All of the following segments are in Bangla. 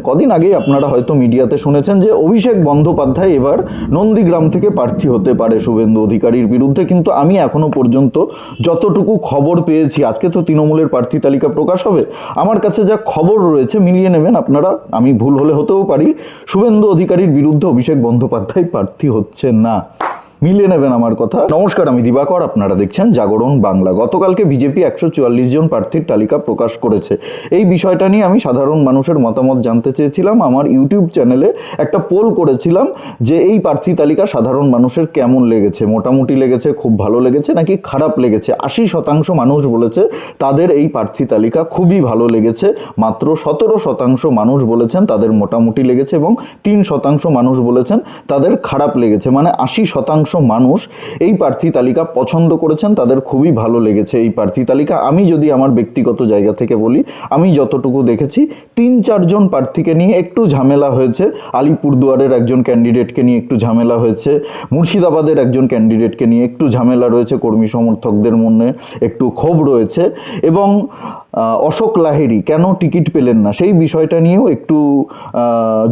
কদিন আগেই আপনারা হয়তো মিডিয়াতে শুনেছেন যে অভিষেক বন্দ্যোপাধ্যায় এবার নন্দীগ্রাম থেকে প্রার্থী হতে পারে শুভেন্দু অধিকারীর বিরুদ্ধে। কিন্তু আমি এখনো পর্যন্ত যতটুকু খবর পেয়েছি, আজকে তো তৃণমূলের প্রার্থী তালিকা প্রকাশ হবে, আমার কাছে যা খবর রয়েছে মিলিয়ে নেবেন আপনারা, আমি ভুল হলে হতেও পারি, শুভেন্দু অধিকারীর বিরুদ্ধে অভিষেক বন্দ্যোপাধ্যায় প্রার্থী হচ্ছে না। মিলিয়ে নেবেন আমার কথা। নমস্কার, আমি দিবাকর, আপনারা দেখছেন জাগরণ বাংলা। গতকালকে বিজেপি 144 জন প্রার্থীর তালিকা প্রকাশ করেছে। এই বিষয়টা নিয়ে আমি সাধারণ মানুষের মতামত জানতে চেয়েছিলাম। আমার ইউটিউব চ্যানেলে একটা পোল করেছিলাম যে এই প্রার্থী তালিকা সাধারণ মানুষের কেমন লেগেছে, মোটামুটি লেগেছে, খুব ভালো লেগেছে নাকি খারাপ লেগেছে। 80% মানুষ বলেছে তাদের এই প্রার্থী তালিকা খুবই ভালো লেগেছে, মাত্র 17% মানুষ বলেছেন তাদের মোটামুটি লেগেছে এবং 3% মানুষ বলেছেন তাদের খারাপ লেগেছে। মানে 80% মানুষ এই প্রার্থী তালিকা পছন্দ করেছেন, তাদের খুবই ভালো লেগেছে এই প্রার্থী তালিকা। আমি যদি আমার ব্যক্তিগত জায়গা থেকে বলি, আমি যতটুকু দেখেছি 3-4 জন প্রার্থীকে নিয়ে একটু ঝামেলা হয়েছে। আলিপুরদুয়ারের একজন ক্যান্ডিডেটকে নিয়ে একটু ঝামেলা হয়েছে, মুর্শিদাবাদের একজন ক্যান্ডিডেটকে নিয়ে একটু ঝামেলা রয়েছে, কর্মী সমর্থকদের মনে একটু ক্ষোভ রয়েছে, এবং অশোক লাহিড়ী কেন টিকিট পেলেন না সেই বিষয়টা নিয়েও একটু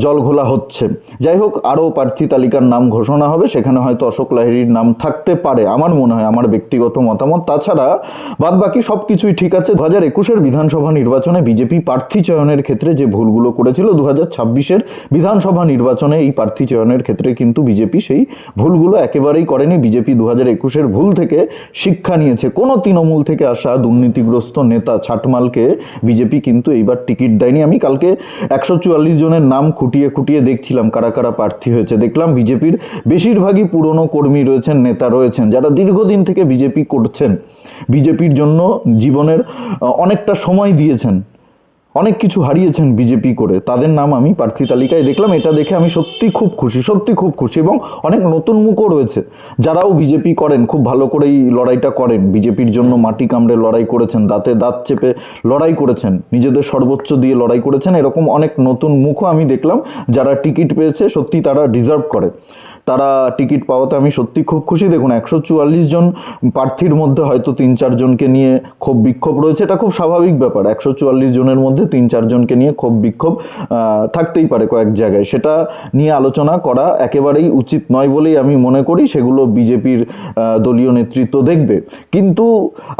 জলঘোলা হচ্ছে। যাই হোক, আরও প্রার্থী তালিকার নাম ঘোষণা হবে, সেখানে হয়তো অশোক লাহিড়ীর নাম থাকতে পারে, আমার মনে হয়, আমার ব্যক্তিগত মতামত। তাছাড়া বাদ বাকি সব কিছুই ঠিক আছে। 2021-এর বিধানসভা নির্বাচনে বিজেপি প্রার্থী চয়নের ক্ষেত্রে যে ভুলগুলো করেছিল, 2026-এর বিধানসভা নির্বাচনে এই প্রার্থী চয়নের ক্ষেত্রে কিন্তু বিজেপি সেই ভুলগুলো একেবারেই করেনি। বিজেপি 2021-এর ভুল থেকে শিক্ষা নিয়েছে। কোনো তৃণমূল থেকে আসা দুর্নীতিগ্রস্ত নেতা ছাটমালকে বিজেপি কিন্তু এইবার টিকিট দেয়নি। আমি কালকে 144 জনের নাম খুঁটিয়ে খুঁটিয়ে দেখছিলাম কারা কারা প্রার্থী হয়েছে। দেখলাম বিজেপির বেশিরভাগই পুরনো কর্মী রয়েছেন, নেতা রয়েছেন, যারা দীর্ঘদিন থেকে বিজেপি করছেন, বিজেপির জন্য জীবনের অনেকটা সময় দিয়েছেন, অনেক কিছু হারিয়েছেন বিজেপি করে, তাদের নাম আমি প্রার্থী তালিকায় দেখলাম। এটা দেখে আমি সত্যি খুব খুশি, সত্যি খুব খুশি। এবং অনেক নতুন মুখও রয়েছে যারাও বিজেপি করেন, খুব ভালো করেই লড়াইটা করেন, বিজেপির জন্য মাটি কামড়ে লড়াই করেছেন, দাঁতে দাঁত চেপে লড়াই করেছেন, নিজেদের সর্বোচ্চ দিয়ে লড়াই করেছেন। এরকম অনেক নতুন মুখও আমি দেখলাম যারা টিকিট পেয়েছে, সত্যি তারা ডিজার্ভ করে, তারা টিকিট পাওয়াতে আমি সত্যি খুব খুশি। দেখুন, 144 জন প্রার্থীর মধ্যে হয়তো 3-4 জনকে নিয়ে ক্ষোভ বিক্ষোভ রয়েছে, এটা খুব স্বাভাবিক ব্যাপার। 144 জনের মধ্যে 3-4 জনকে নিয়ে ক্ষোভ বিক্ষোভ থাকতেই পারে কয়েক জায়গায়, সেটা নিয়ে আলোচনা করা একেবারেই উচিত নয় বলেই আমি মনে করি। সেগুলো বিজেপির দলীয় নেতৃত্ব দেখবে। কিন্তু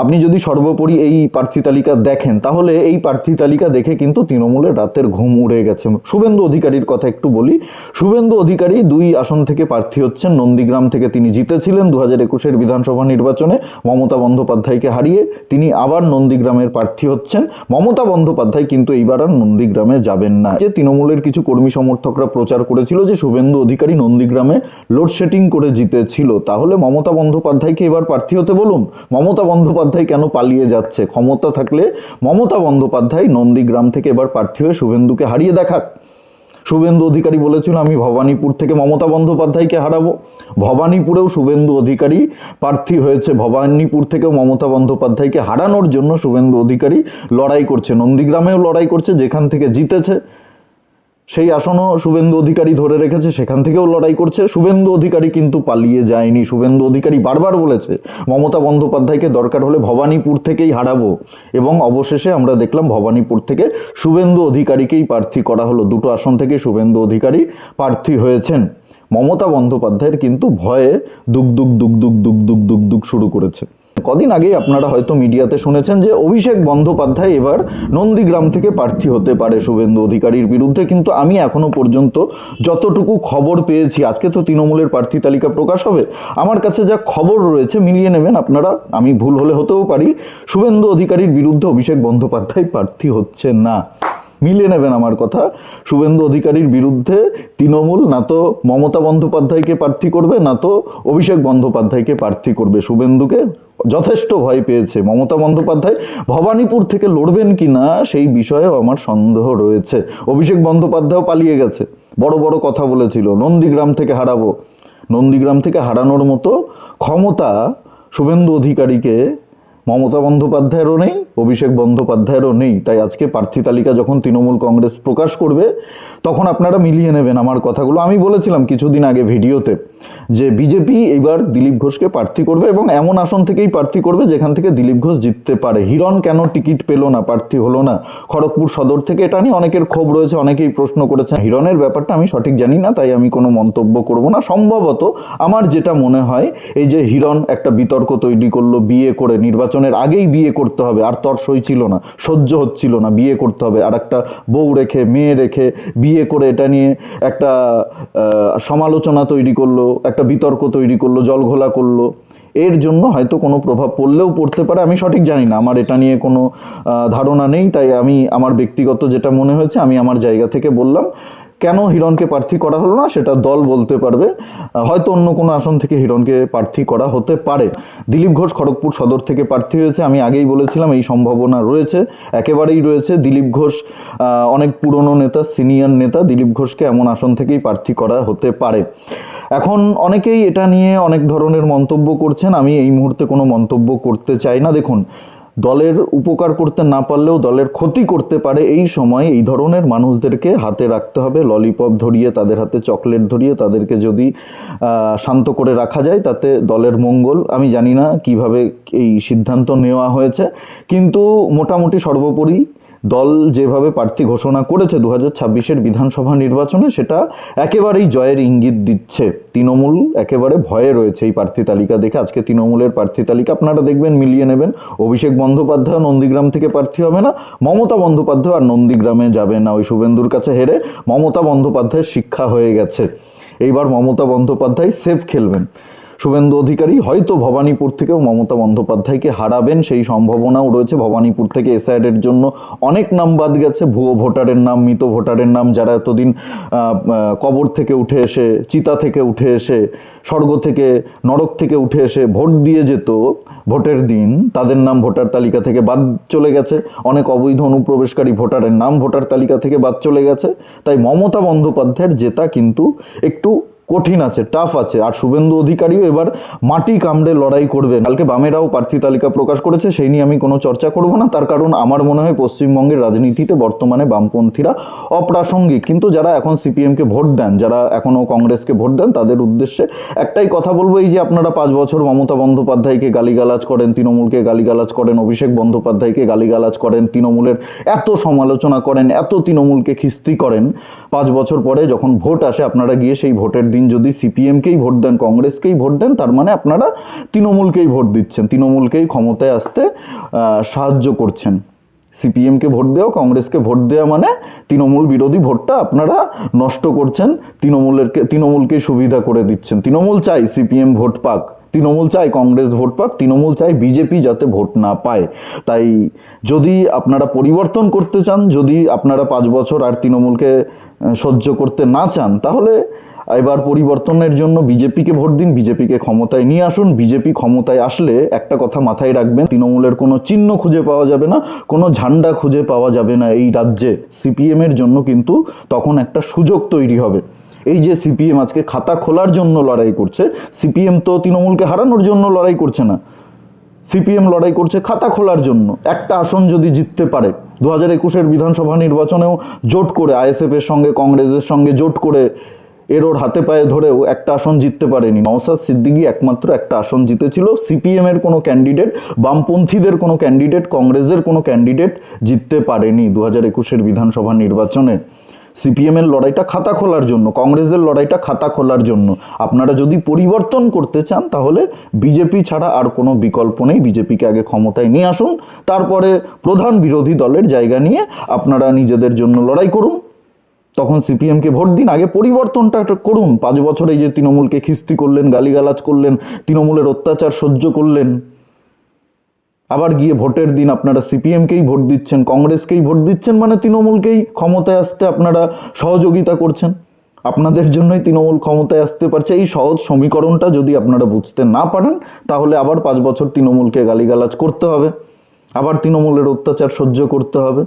আপনি যদি সর্বোপরি এই প্রার্থী তালিকা দেখেন, তাহলে এই প্রার্থী তালিকা দেখে কিন্তু তৃণমূলের রাতের ঘুম উড়ে গেছে। শুভেন্দু অধিকারীর কথা একটু বলি। শুভেন্দু অধিকারী 2 আসন থেকে প্রার্থী হচ্ছেন। নন্দীগ্রাম থেকে তিনি জিতেছিলেন 2021-এর বিধানসভা নির্বাচনে মমতা বন্দ্যোপাধ্যায়কে হারিয়ে, তিনি আবার নন্দীগ্রামের প্রার্থী হচ্ছেন। মমতা বন্দ্যোপাধ্যায় কিন্তু এইবার আর নন্দীগ্রামে যাবেন না। যে তৃণমূলের কিছু কর্মী সমর্থকরা প্রচার করেছিল যে শুভেন্দু অধিকারী নন্দীগ্রামে লোডশেডিং করে জিতেছিল, তাহলে মমতা বন্দ্যোপাধ্যায়কে এবার প্রার্থী হতে বলুন। মমতা বন্দ্যোপাধ্যায় কেন পালিয়ে যাচ্ছে? ক্ষমতা থাকলে মমতা বন্দ্যোপাধ্যায় নন্দীগ্রাম থেকে এবার প্রার্থী হয়ে শুভেন্দুকে হারিয়ে দেখাক। শুভেন্দু অধিকারী বলেছিল আমি ভবানীপুর থেকে মমতা বন্দ্যোপাধ্যায়কে হারাবো, ভবানীপুরেও শুভেন্দু অধিকারী প্রার্থী হয়েছে। ভবানীপুর থেকেও মমতা বন্দ্যোপাধ্যায়কে হারানোর জন্য শুভেন্দু অধিকারী লড়াই করছে, নন্দীগ্রামেও লড়াই করছে, যেখান থেকে জিতেছে সেই আসনও শুভেন্দু অধিকারী ধরে রেখেছে, সেখান থেকেও লড়াই করছে। শুভেন্দু অধিকারী কিন্তু পালিয়ে যায়নি। শুভেন্দু অধিকারী বারবার বলেছে মমতা বন্দ্যোপাধ্যায়কে দরকার হলে ভবানীপুর থেকেই হারাবো, এবং অবশেষে আমরা দেখলাম ভবানীপুর থেকে শুভেন্দু অধিকারীকেই প্রার্থী করা হলো। 2টো আসন থেকে শুভেন্দু অধিকারী প্রার্থী হয়েছেন। মমতা বন্দ্যোপাধ্যায়ের কিন্তু ভয়ে দুক দুক দুক দুক দুক দুক দুক দুক শুরু করেছে। কদিন আগেই আপনারা হয়তো মিডিয়াতে শুনেছেন যে অভিষেক বন্দ্যোপাধ্যায় এবার নন্দীগ্রাম থেকে প্রার্থী হতে পারে শুভেন্দু অধিকারীর বিরুদ্ধে। কিন্তু আমি এখনো পর্যন্ত যতটুকু খবর পেয়েছি, আজকে তো তৃণমূলের প্রার্থী তালিকা প্রকাশ হবে, আমার কাছে যা খবর রয়েছে মিলিয়ে নেবেন আপনারা, আমি ভুল হলে হতেও পারি, শুভেন্দু অধিকারীর বিরুদ্ধে অভিষেক বন্দ্যোপাধ্যায় প্রার্থী হচ্ছে না। মিলিয়ে নেবেন আমার কথা। শুভেন্দু অধিকারীর বিরুদ্ধে তৃণমূল না তো মমতা বন্দ্যোপাধ্যায়কে প্রার্থী করবে, না তো অভিষেক বন্দ্যোপাধ্যায়কে প্রার্থী করবে। শুভেন্দুকে যথেষ্ট ভয় পেয়েছে মমতা বন্দ্যোপাধ্যায়। ভবানীপুর থেকে লড়বেন কি না সেই বিষয়েও আমার সন্দেহ রয়েছে। অভিষেক বন্দ্যোপাধ্যায়ও পালিয়ে গেছে, বড় বড় কথা বলেছিল নন্দীগ্রাম থেকে হারাবো। নন্দীগ্রাম থেকে হারানোর মতো ক্ষমতা শুভেন্দু অধিকারীকে মমতা বন্দ্যোপাধ্যায়েরও নেই, অভিষেক বন্দ্যোপাধ্যায়েরও নেই। তাই আজকে প্রার্থী তালিকা যখন তৃণমূল কংগ্রেস প্রকাশ করবে তখন আপনারা মিলিয়ে নেবেন আমার কথাগুলো। আমি বলেছিলাম কিছুদিন আগে ভিডিওতে যে বিজেপি এবার দিলীপ ঘোষকে প্রার্থী করবে এবং এমন আসন থেকেই প্রার্থী করবে যেখান থেকে দিলীপ ঘোষ জিততে পারে। হিরণ কেন টিকিট পেল না, প্রার্থী হলো না খড়গপুর সদর থেকে, এটা নিয়ে অনেকের ক্ষোভ রয়েছে, অনেকেই প্রশ্ন করেছেন। হিরণের ব্যাপারটা আমি সঠিক জানি না, তাই আমি কোনো মন্তব্য করব না। সম্ভবত আমার যেটা মনে হয়, এই যে হিরণ একটা বিতর্ক তৈরি করলো, বিয়ে করে নির্বাচনের আগেই বিয়ে করতে হবে, আর তর সইছিল না, সহ্য হচ্ছিল না, বিয়ে করতে হবে, আর একটা বউ রেখে মেয়ে রেখে বিয়ে করে এটা নিয়ে একটা সমালোচনা তৈরি করলো, একটা বিতর্ক তৈরি করলো, জলঘোলা করলো। এর জন্য হয়তো কোনো প্রভাব পড়লেও পড়তে পারে, আমি সঠিক জানি না, আমার এটা নিয়ে কোনো ধারণা নেই। তাই আমি আমার ব্যক্তিগত যেটা মনে হয়েছে আমি আমার জায়গা থেকে বললাম। কেন হিরণকে প্রার্থী করা হলো না সেটা দল বলতে পারবে, হয়তো অন্য কোনো আসন থেকে হিরণকে প্রার্থী করা হতে পারে। দিলীপ ঘোষ খড়গপুর সদর থেকে প্রার্থী হয়েছে, আমি আগেই বলেছিলাম এই সম্ভাবনা রয়েছে, একেবারেই রয়েছে। দিলীপ ঘোষ অনেক পুরনো নেতা, সিনিয়র নেতা, দিলীপ ঘোষকে এমন আসন থেকেই প্রার্থী করা হতে পারে। এখন অনেকেই এটা নিয়ে অনেক ধরনের মন্তব্য করছেন, আমি এই মুহূর্তে কোনো মন্তব্য করতে চাই না। দেখুন, দলের উপকার করতে না পারলেও দলের ক্ষতি করতে পারে, এই সময় এই ধরনের মানুষদেরকে হাতে রাখতে হবে, ললিপপ ধরিয়ে, তাদের হাতে চকলেট ধরিয়ে তাদেরকে যদি শান্ত করে রাখা যায় তাতে দলের মঙ্গল। আমি জানি না কিভাবে এই সিদ্ধান্ত নেওয়া হয়েছে, কিন্তু মোটামুটি সর্বোপরি দল যেভাবে প্রার্থী ঘোষণা করেছে 2026-এর বিধানসভা নির্বাচনে, সেটা একেবারেই জয়ের ইঙ্গিত দিচ্ছে। তৃণমূল একেবারে ভয়ে রয়েছে এই প্রার্থী তালিকা দেখে। আজকে তৃণমূলের প্রার্থী তালিকা আপনারা দেখবেন, মিলিয়ে নেবেন। অভিষেক বন্দ্যোপাধ্যায় নন্দীগ্রাম থেকে প্রার্থী হবে না, মমতা বন্দ্যোপাধ্যায় আর নন্দীগ্রামে যাবে না। ওই শুভেন্দুর কাছে হেরে মমতা বন্দ্যোপাধ্যায়ের শিক্ষা হয়ে গেছে, এইবার মমতা বন্দ্যোপাধ্যায় সেফ খেলবেন। শুভেন্দু অধিকারী হয়তো ভবানীপুর থেকেও মমতা বন্দ্যোপাধ্যায়কে হারাবেন, সেই সম্ভাবনাও রয়েছে। ভবানীপুর থেকে এসআইআরের জন্য অনেক নাম বাদ গেছে, ভুয়ো ভোটারের নাম, মৃত ভোটারের নাম, যারা এতদিন কবর থেকে উঠে এসে, চিতা থেকে উঠে এসে, স্বর্গ থেকে, নরক থেকে উঠে এসে ভোট দিয়ে যেত ভোটের দিন, তাদের নাম ভোটার তালিকা থেকে বাদ চলে গেছে। অনেক অবৈধ অনুপ্রবেশকারী ভোটারের নাম ভোটার তালিকা থেকে বাদ চলে গেছে। তাই মমতা বন্দ্যোপাধ্যায়ের জেতা কিন্তু একটু কঠিন আছে, টাফ আছে। আর শুভেন্দু অধিকারীও এবার মাটি কামড়ে লড়াই করবেন। কালকে বামেরাও প্রার্থী তালিকা প্রকাশ করেছে, সেই নিয়ে আমি কোনো চর্চা করব না, তার কারণ আমার মনে হয় পশ্চিমবঙ্গের রাজনীতিতে বর্তমানে বামপন্থীরা অপ্রাসঙ্গিক। কিন্তু যারা এখন সিপিএমকে ভোট দেন, যারা এখনও কংগ্রেসকে ভোট দেন, তাদের উদ্দেশ্যে একটাই কথা বলবো, এই যে আপনারা 5 বছর মমতা বন্দ্যোপাধ্যায়কে গালিগালাজ করেন, তৃণমূলকে গালিগালাজ করেন, অভিষেক বন্দ্যোপাধ্যায়কে গালিগালাজ করেন, তৃণমূলের এত সমালোচনা করেন, এত তৃণমূলকে খিস্তি করেন, 5 বছর পরে যখন ভোট আসে আপনারা গিয়ে সেই ভোটের দিন যদি সিপিএমকেই ভোট দেন, কংগ্রেসকেই ভোট দেন, তার মানে আপনারা তৃণমূলকেই ভোট দিচ্ছেন, তৃণমূলকেই ক্ষমতায় আসতে সাহায্য করছেন। সিপিএমকে ভোট দেওয়া, কংগ্রেসকে ভোট দেওয়া মানে তৃণমূল বিরোধী ভোটটা আপনারা নষ্ট করছেন, তৃণমূলকে সুবিধা করে দিচ্ছেন। তৃণমূল চাই সিপিএম ভোট পাক, তৃণমূল চায় কংগ্রেস ভোট পাক, তৃণমূল চায় বিজেপি যাতে ভোট না পায়। তাই যদি আপনারা পরিবর্তন করতে চান, যদি আপনারা 5 বছর আর তৃণমূলকে সহ্য করতে না চান, তাহলে এবার পরিবর্তনের জন্য বিজেপিকে ভোট দিন, বিজেপিকে ক্ষমতায় নিয়ে আসুন। বিজেপি ক্ষমতায় আসলে একটা কথা মাথায় রাখবেন, তৃণমূলের কোনো চিহ্ন খুঁজে পাওয়া যাবে না, কোনো ঝান্ডা খুঁজে পাওয়া যাবে না এই রাজ্যে। সিপিএমের জন্য কিন্তু তখন একটা সুযোগ তৈরি হবে। এই যে সিপিএম আজকে খাতা খোলার জন্য লড়াই করছে, সিপিএম তো তৃণমূলকে হারানোর জন্য লড়াই করছে না, সিপিএম লড়াই করছে খাতা খোলার জন্য। একটা আসন যদি জিততে পারে, 2021-এর বিধানসভা নির্বাচনেও জোট করে, আইএসএফের সঙ্গে কংগ্রেসের সঙ্গে জোট করে এর হাতে পায়ে ধরেও একটা আসন জিততে পারেনি। নওশাদ সিদ্দিকী একমাত্র একটা আসন জিতেছিল। সিপিএমের কোনো ক্যান্ডিডেট, বামপন্থীদের কোনো ক্যান্ডিডেট, কংগ্রেসের কোনো ক্যান্ডিডেট জিততে পারেনি 2021-এর বিধানসভা নির্বাচনে। সিপিএমের লড়াইটা খাতা খোলার জন্য, কংগ্রেসের লড়াইটা খাতা খোলার জন্য। আপনারা যদি পরিবর্তন করতে চান তাহলে বিজেপি ছাড়া আর কোনো বিকল্প নেই। বিজেপিকে আগে ক্ষমতায় নিয়ে আসুন, তারপরে প্রধান বিরোধী দলের জায়গা নিয়ে আপনারা নিজেদের জন্য লড়াই করুন, তখন সিপিএমকে ভোট দিন। আগে পরিবর্তনটা করুন। 5 বছর এই যে তৃণমূলকে খিস্তি করলেন, গালিগালাজ করলেন, তৃণমূলের অত্যাচার সহ্য করলেন, আবার গিয়ে ভোটের দিন আপনারা সিপিএমকেই ভোট দিচ্ছেন, কংগ্রেসকেই ভোট দিচ্ছেন, মানে তৃণমূলকেই ক্ষমতায় আসতে আপনারা সহযোগিতা করছেন। আপনাদের জন্যই তৃণমূল ক্ষমতায় আসতে পারছে। এই সহজ সমীকরণটা যদি আপনারা বুঝতে না পারেন, তাহলে আবার 5 বছর তৃণমূলকে গালিগালাজ করতে হবে, আবার তৃণমূলের অত্যাচার সহ্য করতে হবে,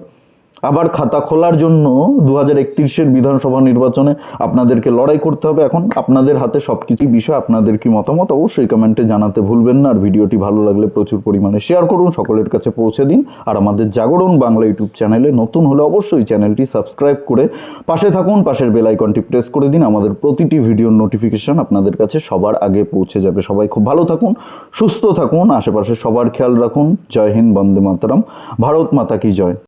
আবার খাতা খোলার জন্য 2031-এর বিধানসভা নির্বাচনে আপনাদেরকে লড়াই করতে হবে। এখন আপনাদের হাতে সবকিছু। বিষয় আপনাদের কি মতামত অবশ্যই কমেন্টে জানাতে ভুলবেন না। আর ভিডিওটি ভালো লাগলে প্রচুর পরিমাণে শেয়ার করুন, সকলের কাছে পৌঁছে দিন। আর আমাদের জাগরণ বাংলা ইউটিউব চ্যানেলে নতুন হলে অবশ্যই চ্যানেলটি সাবস্ক্রাইব করে পাশে থাকুন, পাশের বেল আইকনটি প্রেস করে দিন। আমাদের প্রতিটি ভিডিওর নোটিফিকেশন আপনাদের কাছে সবার আগে পৌঁছে যাবে। সবাই খুব ভালো থাকুন, সুস্থ থাকুন, আশেপাশে সবার খেয়াল রাখুন। জয় হিন্দ, বন্দে মাতরম, ভারত মাতা কি জয়।